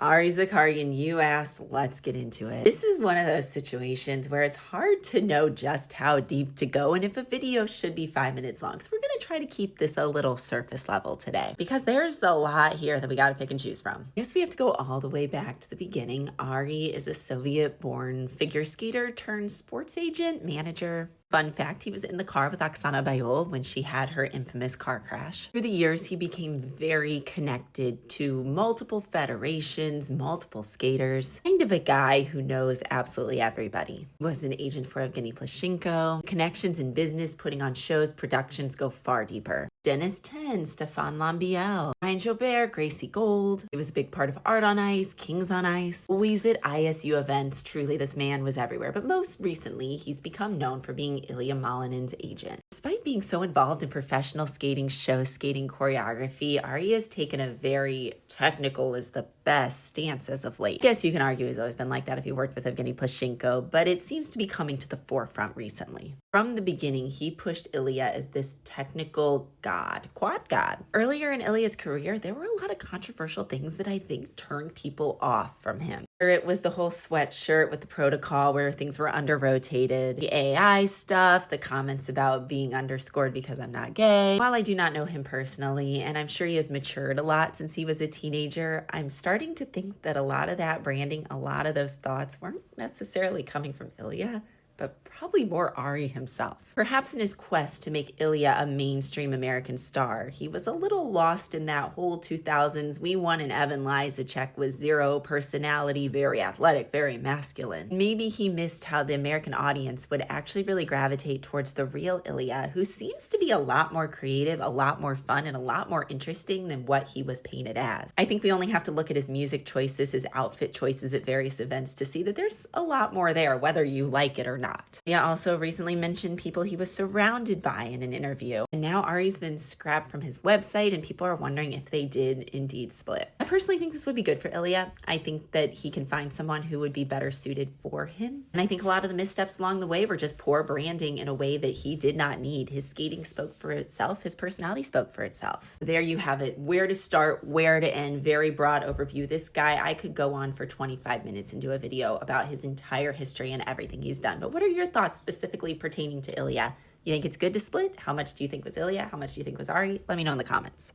Ari Zakarian, you asked, let's get into it. This is one of those situations where it's hard to know just how deep to go and if a video should be 5 minutes long. So we're going to try to keep this a little surface level today because there's a lot here that we got to pick and choose from. I guess we have to go all the way back to the beginning. Ari is a Soviet-born figure skater turned sports agent, manager. Fun fact, he was in the car with Oksana Bayul when she had her infamous car crash. Through the years, he became very connected to multiple federations, multiple skaters, kind of a guy who knows absolutely everybody. He was an agent for Evgeny Plashenko. Connections in business, putting on shows, productions go far deeper. Dennis Ten, Stefan Lambiel, Ryan Jobert, Gracie Gold. He was a big part of Art on Ice, Kings on Ice, always at ISU events. Truly, this man was everywhere. But most recently, he's become known for being Ilya Malinin's agent. Despite being so involved in professional skating, show skating, choreography, Ari has taken a very technical is the best stance as of late. I guess you can argue he's always been like that if he worked with Evgeny Plashenko, but it seems to be coming to the forefront recently. From the beginning, he pushed Ilya as this technical god, quad god. Earlier in Ilya's career, there were a lot of controversial things that I think turned people off from him. It was the whole sweatshirt with the protocol where things were under-rotated, the AI stuff, the comments about being underscored because I'm not gay. While I do not know him personally, and I'm sure he has matured a lot since he was a teenager, I'm starting to think that a lot of that branding, a lot of those thoughts weren't necessarily coming from Ilya, but probably more Ari himself. Perhaps in his quest to make Ilya a mainstream American star, he was a little lost in that whole 2000s we won an Evan Lyzacek with zero personality, very athletic, very masculine. Maybe he missed how the American audience would actually really gravitate towards the real Ilya, who seems to be a lot more creative, a lot more fun, and a lot more interesting than what he was painted as. I think we only have to look at his music choices, his outfit choices at various events to see that there's a lot more there, whether you like it or not. Yeah, also recently mentioned people he was surrounded by in an interview. And now Ari's been scrapped from his website and people are wondering if they did indeed split. I personally think this would be good for Ilya. I think that he can find someone who would be better suited for him. And I think a lot of the missteps along the way were just poor branding in a way that he did not need. His skating spoke for itself. His personality spoke for itself. There you have it. Where to start, where to end. Very broad overview. This guy, I could go on for 25 minutes and do a video about his entire history and everything he's done. But what are your thoughts specifically pertaining to Ilya? You think it's good to split? How much do you think was Ilya? How much do you think was Ari? Let me know in the comments.